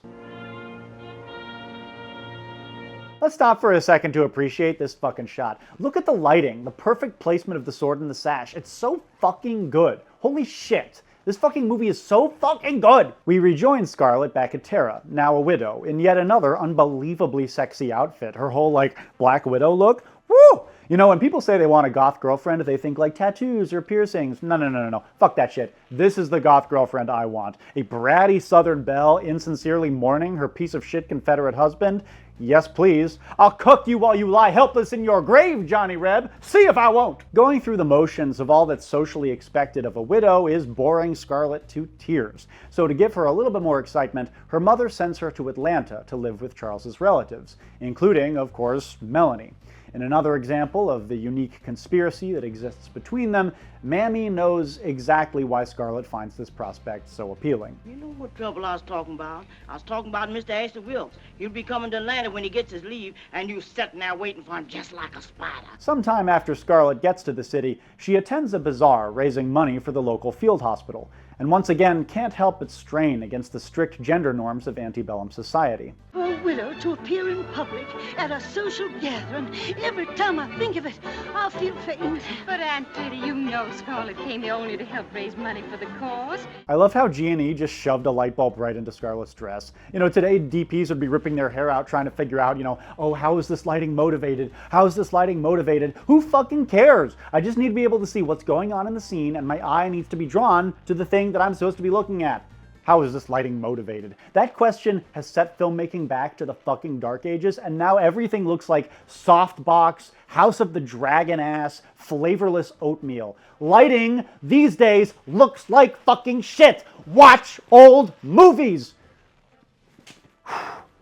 Let's stop for a second to appreciate this fucking shot. Look at the lighting, the perfect placement of the sword in the sash. It's so fucking good. Holy shit. This fucking movie is so fucking good! We rejoin Scarlett back at Tara, now a widow, in yet another unbelievably sexy outfit. Her whole, like, Black Widow look. Woo! You know, when people say they want a goth girlfriend, they think like tattoos or piercings. No. Fuck that shit. This is the goth girlfriend I want. A bratty Southern belle insincerely mourning her piece of shit Confederate husband. Yes, please. I'll cook you while you lie helpless in your grave, Johnny Reb. See if I won't. Going through the motions of all that's socially expected of a widow is boring Scarlett to tears. So to give her a little bit more excitement, her mother sends her to Atlanta to live with Charles's relatives, including, of course, Melanie. In another example of the unique conspiracy that exists between them, Mammy knows exactly why Scarlett finds this prospect so appealing. You know what trouble I was talking about? I was talking about Mr. Ashley Wilkes. He'll be coming to Atlanta when he gets his leave, and you sitting there waiting for him just like a spider. Sometime after Scarlett gets to the city, she attends a bazaar raising money for the local field hospital, and once again can't help but strain against the strict gender norms of antebellum society. For a widow to appear in public at a social gathering, every time I think of it, I feel faint. But Aunt Judy, you know Scarlett came here only to help raise money for the cause. I love how G&E just shoved a light bulb right into Scarlett's dress. You know, today DPs would be ripping their hair out trying to figure out, you know, oh, how is this lighting motivated? How is this lighting motivated? Who fucking cares? I just need to be able to see what's going on in the scene, and my eye needs to be drawn to the thing that I'm supposed to be looking at. How is this lighting motivated? That question has set filmmaking back to the fucking Dark Ages, and now everything looks like softbox, House of the Dragon ass, flavorless oatmeal. Lighting these days looks like fucking shit. Watch old movies.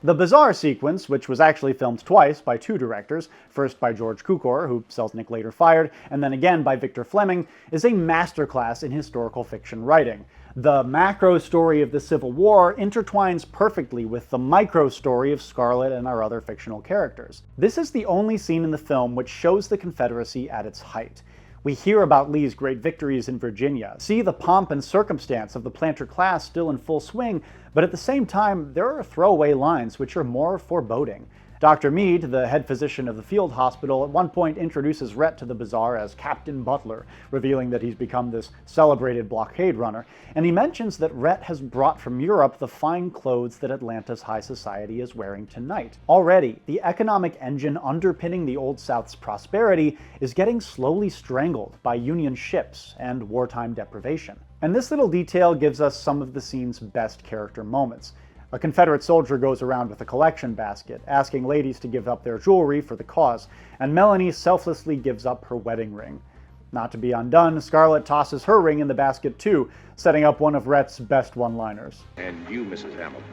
The Bazaar sequence, which was actually filmed twice by two directors, first by George Cukor, who Selznick later fired, and then again by Victor Fleming, is a masterclass in historical fiction writing. The macro story of the Civil War intertwines perfectly with the micro story of Scarlett and our other fictional characters. This is the only scene in the film which shows the Confederacy at its height. We hear about Lee's great victories in Virginia, see the pomp and circumstance of the planter class still in full swing, but at the same time, there are throwaway lines which are more foreboding. Dr. Meade, the head physician of the field hospital, at one point introduces Rhett to the bazaar as Captain Butler, revealing that he's become this celebrated blockade runner, and he mentions that Rhett has brought from Europe the fine clothes that Atlanta's high society is wearing tonight. Already, the economic engine underpinning the Old South's prosperity is getting slowly strangled by Union ships and wartime deprivation. And this little detail gives us some of the scene's best character moments. A Confederate soldier goes around with a collection basket, asking ladies to give up their jewelry for the cause, and Melanie selflessly gives up her wedding ring. Not to be undone, Scarlett tosses her ring in the basket too, setting up one of Rhett's best one-liners. And you, Mrs. Hamilton,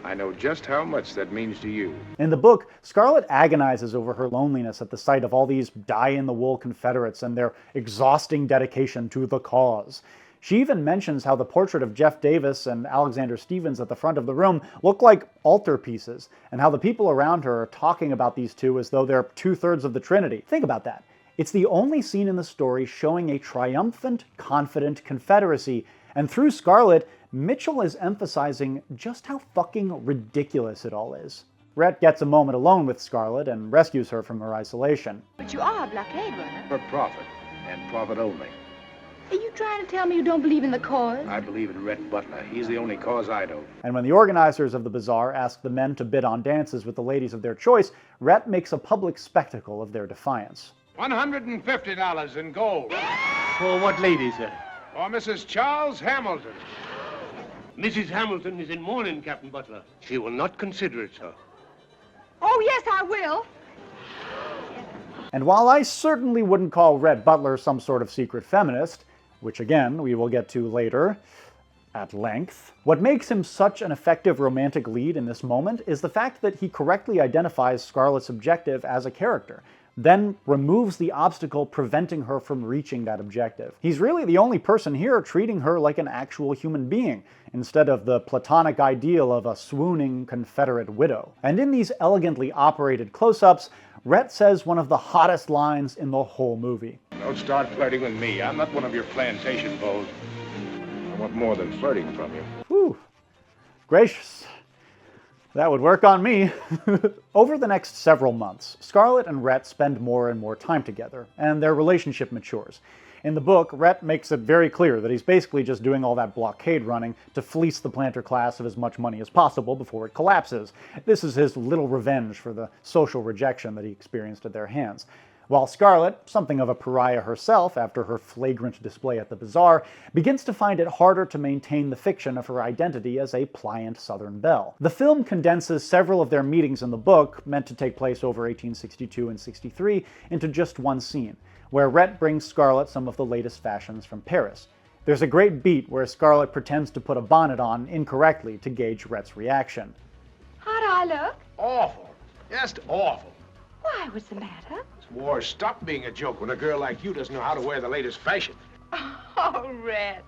I know just how much that means to you. In the book, Scarlett agonizes over her loneliness at the sight of all these die-in-the-wool Confederates and their exhausting dedication to the cause. She even mentions how the portrait of Jeff Davis and Alexander Stevens at the front of the room look like altar pieces, and how the people around her are talking about these two as though they're 2/3 of the Trinity. Think about that. It's the only scene in the story showing a triumphant, confident Confederacy, and through Scarlett, Mitchell is emphasizing just how fucking ridiculous it all is. Rhett gets a moment alone with Scarlett and rescues her from her isolation. But you are a blockade runner. For profit, and profit only. Are you trying to tell me you don't believe in the cause? I believe in Rhett Butler. He's the only cause I know. And when the organizers of the bazaar ask the men to bid on dances with the ladies of their choice, Rhett makes a public spectacle of their defiance. $150 in gold. For what lady, sir? For Mrs. Charles Hamilton. Mrs. Hamilton is in mourning, Captain Butler. She will not consider it, sir. Oh, yes, I will. And while I certainly wouldn't call Rhett Butler some sort of secret feminist, which again we will get to later at length, what makes him such an effective romantic lead in this moment is the fact that he correctly identifies Scarlett's objective as a character, then removes the obstacle preventing her from reaching that objective. He's really the only person here treating her like an actual human being, instead of the platonic ideal of a swooning Confederate widow. And in these elegantly operated close-ups, Rhett says one of the hottest lines in the whole movie. Don't start flirting with me. I'm not one of your plantation beaux. I want more than flirting from you. Whew. Gracious. That would work on me. Over the next several months, Scarlett and Rhett spend more and more time together, and their relationship matures. In the book, Rhett makes it very clear that he's basically just doing all that blockade running to fleece the planter class of as much money as possible before it collapses. This is his little revenge for the social rejection that he experienced at their hands. While Scarlett, something of a pariah herself after her flagrant display at the bazaar, begins to find it harder to maintain the fiction of her identity as a pliant Southern belle. The film condenses several of their meetings in the book, meant to take place over 1862 and 63, into just one scene, where Rhett brings Scarlett some of the latest fashions from Paris. There's a great beat where Scarlett pretends to put a bonnet on incorrectly to gauge Rhett's reaction. How do I look? Awful. Just awful. Why, what's the matter? This war stopped being a joke when a girl like you doesn't know how to wear the latest fashion. Oh, Red.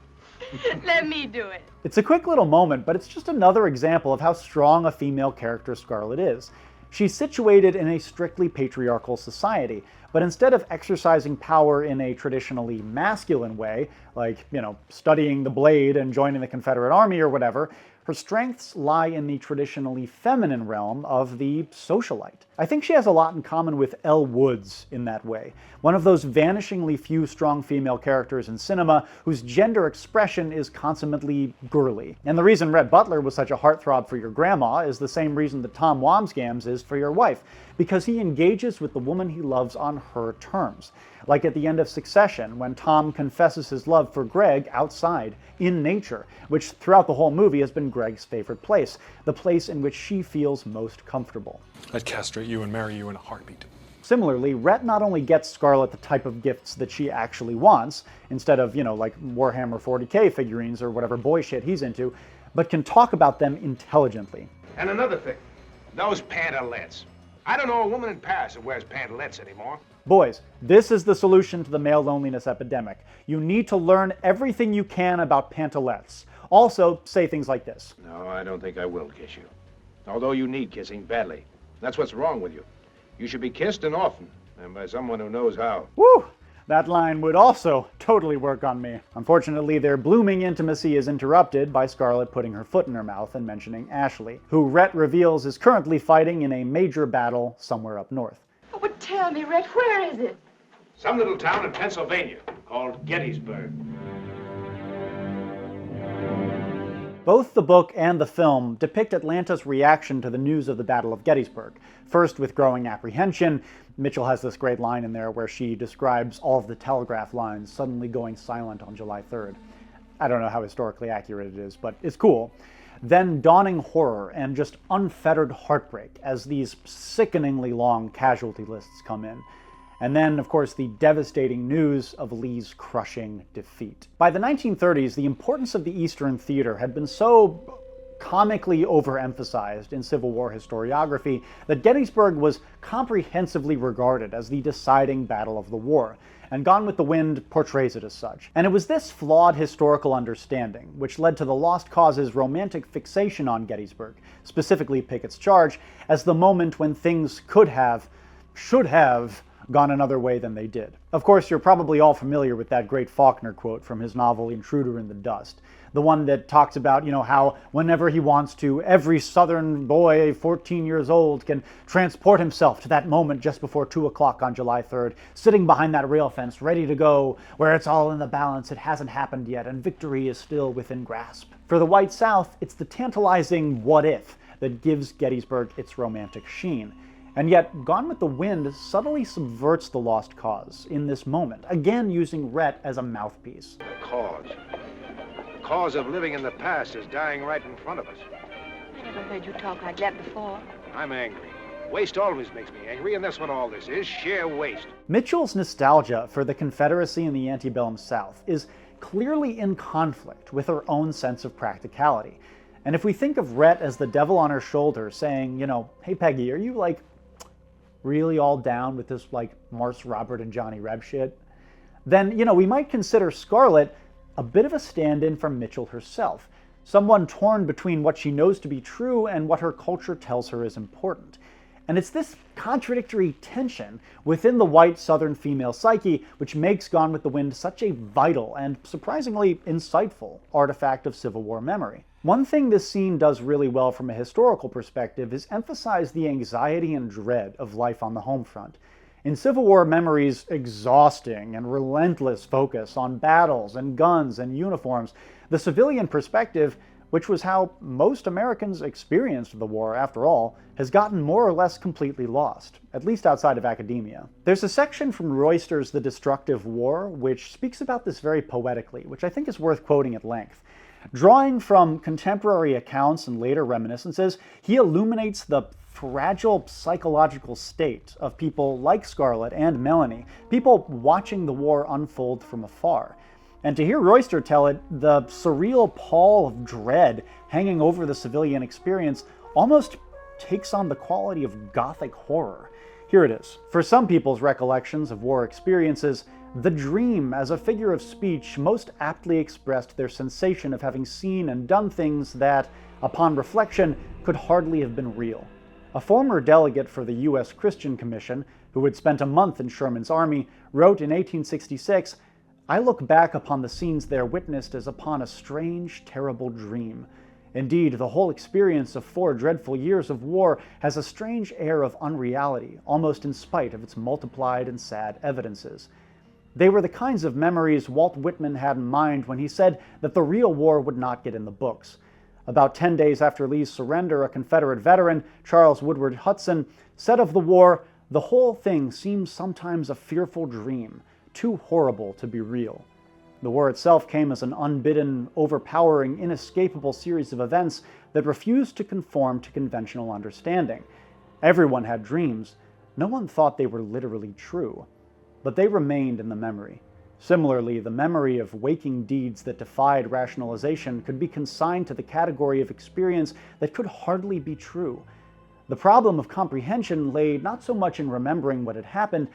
Let me do it. It's a quick little moment, but it's just another example of how strong a female character Scarlett is. She's situated in a strictly patriarchal society, but instead of exercising power in a traditionally masculine way, like, studying the blade and joining the Confederate Army or whatever, her strengths lie in the traditionally feminine realm of the socialite. I think she has a lot in common with Elle Woods in that way, one of those vanishingly few strong female characters in cinema whose gender expression is consummately girly. And the reason Rhett Butler was such a heartthrob for your grandma is the same reason that Tom Wambsgans is for your wife, because he engages with the woman he loves on her terms. Like at the end of Succession, when Tom confesses his love for Greg outside, in nature, which throughout the whole movie has been Greg's favorite place, the place in which she feels most comfortable. I'd castrate you and marry you in a heartbeat. Similarly, Rhett not only gets Scarlett the type of gifts that she actually wants, instead of, like Warhammer 40K figurines or whatever boy shit he's into, but can talk about them intelligently. And another thing, those pantalettes. I don't know a woman in Paris that wears pantalettes anymore. Boys, this is the solution to the male loneliness epidemic. You need to learn everything you can about pantalettes. Also, say things like this. No, I don't think I will kiss you. Although you need kissing badly. That's what's wrong with you. You should be kissed and often, and by someone who knows how. Woo! That line would also totally work on me. Unfortunately, their blooming intimacy is interrupted by Scarlett putting her foot in her mouth and mentioning Ashley, who Rhett reveals is currently fighting in a major battle somewhere up north. Oh, but tell me, Red, where is it? Some little town in Pennsylvania called Gettysburg. Both the book and the film depict Atlanta's reaction to the news of the Battle of Gettysburg. First, with growing apprehension. Mitchell has this great line in there where she describes all of the telegraph lines suddenly going silent on July 3rd. I don't know how historically accurate it is, but it's cool. Then dawning horror and just unfettered heartbreak as these sickeningly long casualty lists come in. And then, of course, the devastating news of Lee's crushing defeat. By the 1930s, the importance of the Eastern Theater had been so comically overemphasized in Civil War historiography that Gettysburg was comprehensively regarded as the deciding battle of the war, and Gone with the Wind portrays it as such. And it was this flawed historical understanding which led to the Lost Cause's romantic fixation on Gettysburg, specifically Pickett's charge, as the moment when things should have gone another way than they did. Of course, you're probably all familiar with that great Faulkner quote from his novel Intruder in the Dust. The one that talks about, how whenever he wants to, every Southern boy 14 years old can transport himself to that moment just before 2 o'clock on July 3rd, sitting behind that rail fence, ready to go, where it's all in the balance, it hasn't happened yet, and victory is still within grasp. For the White South, it's the tantalizing what if that gives Gettysburg its romantic sheen. And yet, Gone with the Wind subtly subverts the Lost Cause in this moment, again using Rhett as a mouthpiece. The cause of living in the past is dying right in front of us. I never heard you talk like that before. I'm angry. Waste always makes me angry, and that's what all this is, sheer waste. Mitchell's nostalgia for the Confederacy and the antebellum South is clearly in conflict with her own sense of practicality. And if we think of Rhett as the devil on her shoulder saying, hey Peggy, are you really all down with this Morse, Robert, and Johnny Reb shit? Then, we might consider Scarlett a bit of a stand-in for Mitchell herself, someone torn between what she knows to be true and what her culture tells her is important. And it's this contradictory tension within the white Southern female psyche which makes Gone with the Wind such a vital and surprisingly insightful artifact of Civil War memory. One thing this scene does really well from a historical perspective is emphasize the anxiety and dread of life on the home front. In Civil War memory's exhausting and relentless focus on battles and guns and uniforms, the civilian perspective, which was how most Americans experienced the war after all, has gotten more or less completely lost, at least outside of academia. There's a section from Royster's The Destructive War which speaks about this very poetically, which I think is worth quoting at length. Drawing from contemporary accounts and later reminiscences, he illuminates the fragile psychological state of people like Scarlett and Melanie, people watching the war unfold from afar. And to hear Royster tell it, the surreal pall of dread hanging over the civilian experience almost takes on the quality of gothic horror. Here it is. For some people's recollections of war experiences, the dream as a figure of speech most aptly expressed their sensation of having seen and done things that, upon reflection, could hardly have been real. A former delegate for the U.S. Christian Commission, who had spent a month in Sherman's army, wrote in 1866, "I look back upon the scenes there witnessed as upon a strange, terrible dream. Indeed, the whole experience of 4 dreadful years of war has a strange air of unreality, almost in spite of its multiplied and sad evidences." They were the kinds of memories Walt Whitman had in mind when he said that the real war would not get in the books. About 10 days after Lee's surrender, a Confederate veteran, Charles Woodward Hudson, said of the war, "The whole thing seems sometimes a fearful dream, too horrible to be real." The war itself came as an unbidden, overpowering, inescapable series of events that refused to conform to conventional understanding. Everyone had dreams. No one thought they were literally true, but they remained in the memory. Similarly, the memory of waking deeds that defied rationalization could be consigned to the category of experience that could hardly be true. The problem of comprehension lay not so much in remembering what had happened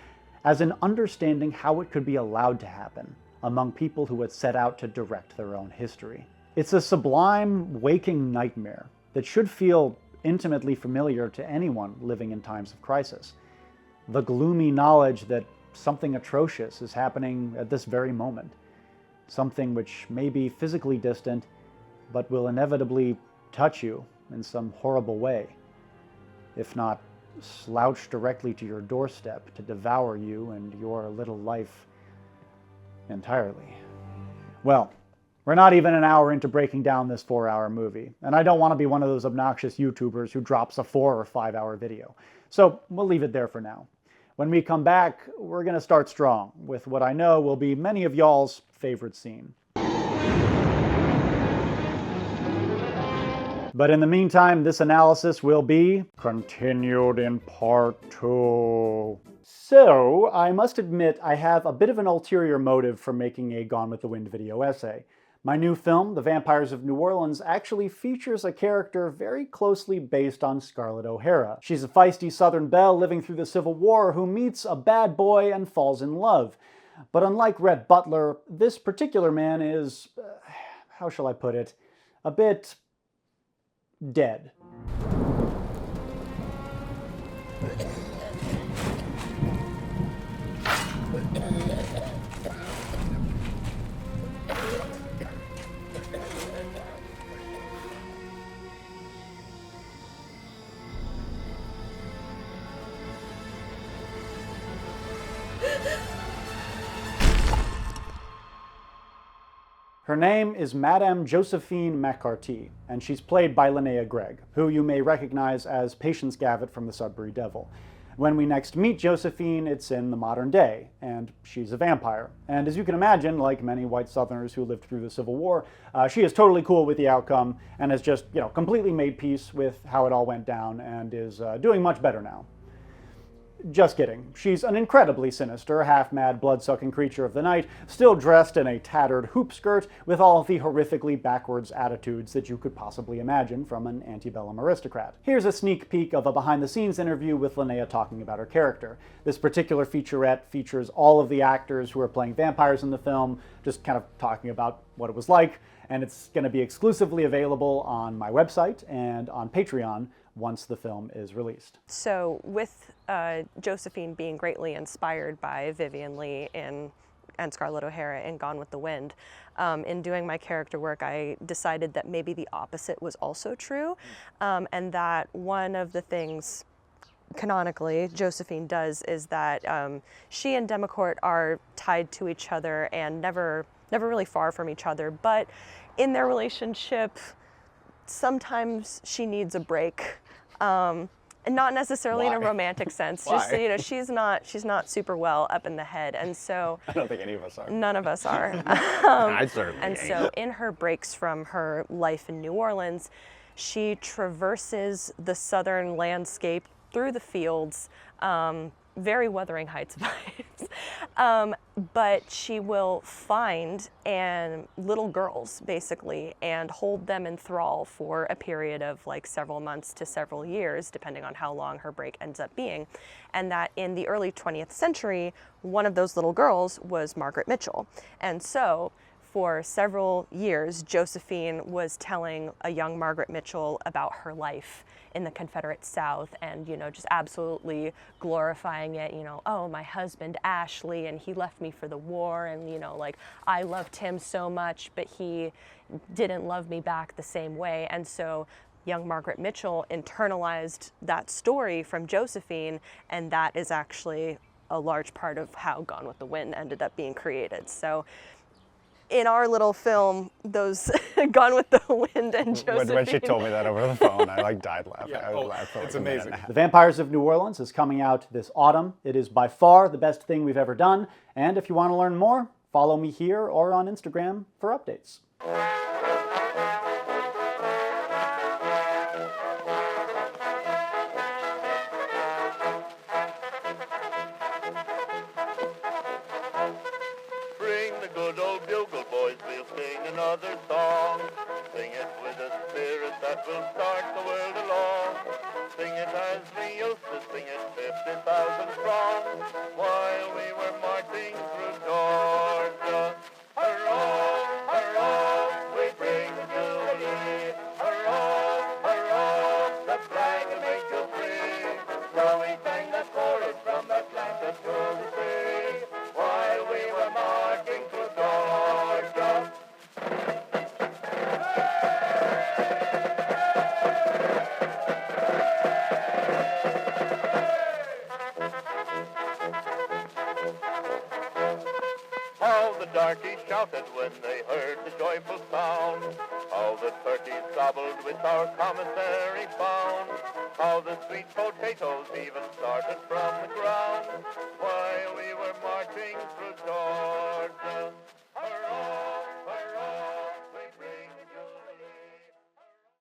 as in understanding how it could be allowed to happen among people who had set out to direct their own history. It's a sublime, waking nightmare that should feel intimately familiar to anyone living in times of crisis. The gloomy knowledge that something atrocious is happening at this very moment. Something which may be physically distant, but will inevitably touch you in some horrible way, if not slouch directly to your doorstep to devour you and your little life entirely. Well, we're not even an hour into breaking down this 4-hour movie, and I don't want to be one of those obnoxious YouTubers who drops a 4 or 5 hour video. So we'll leave it there for now. When we come back, we're going to start strong with what I know will be many of y'all's favorite scene. But in the meantime, this analysis will be continued in part 2. So, I must admit I have a bit of an ulterior motive for making a Gone with the Wind video essay. My new film, The Vampires of New Orleans, actually features a character very closely based on Scarlett O'Hara. She's a feisty Southern belle living through the Civil War who meets a bad boy and falls in love. But unlike Rhett Butler, this particular man is, how shall I put it, a bit dead. Her name is Madame Josephine McCarthy, and she's played by Linnea Gregg, who you may recognize as Patience Gavitt from the Sudbury Devil. When we next meet Josephine, it's in the modern day, and she's a vampire. And as you can imagine, like many white Southerners who lived through the Civil War, she is totally cool with the outcome and has just, completely made peace with how it all went down and is doing much better now. Just kidding. She's an incredibly sinister, half-mad, blood-sucking creature of the night, still dressed in a tattered hoop skirt with all of the horrifically backwards attitudes that you could possibly imagine from an antebellum aristocrat. Here's a sneak peek of a behind-the-scenes interview with Linnea talking about her character. This particular featurette features all of the actors who are playing vampires in the film, just kind of talking about what it was like, and it's going to be exclusively available on my website and on Patreon once the film is released. So with Josephine being greatly inspired by Vivien Leigh and Scarlett O'Hara in Gone with the Wind, in doing my character work, I decided that maybe the opposite was also true, and that one of the things canonically Josephine does is that she and Demacourt are tied to each other and never really far from each other, but in their relationship sometimes she needs a break. And not necessarily in a romantic sense. Just she's not super well up in the head, and so I don't think any of us are. None of us are. I certainly and ain't. so in her breaks from her life in New Orleans, she traverses the southern landscape through the fields, very Wuthering Heights vibes. But she will find little girls, basically, and hold them in thrall for a period of like several months to several years, depending on how long her break ends up being. And that in the early 20th century, one of those little girls was Margaret Mitchell. And so for several years, Josephine was telling a young Margaret Mitchell about her life in the Confederate South and, just absolutely glorifying it, oh, my husband Ashley, and he left me for the war, and, I loved him so much, but he didn't love me back the same way. And so young Margaret Mitchell internalized that story from Josephine, and that is actually a large part of how Gone with the Wind ended up being created. So in our little film, those Gone with the Wind and Josephine. When she told me that over the phone, I died laughing. Yeah. I laughed for It's like amazing. a minute. The Vampires of New Orleans is coming out this autumn. It is by far the best thing we've ever done. And if you want to learn more, follow me here or on Instagram for updates. Another song. Sing it with a spirit that will start the world along. Sing it as we used to sing it 50,000 strong while we were marching through Georgia. Hurrah, hurrah, we bring the jubilee. Hurrah, hurrah, the flag will make you free. So we sang the chorus from Atlanta to the sea while we were marching through Georgia. How the darkies shouted when they heard the joyful sound. How the turkeys gobbled with our commissary found. How the sweet potatoes even started from the ground while we were marching through Georgia.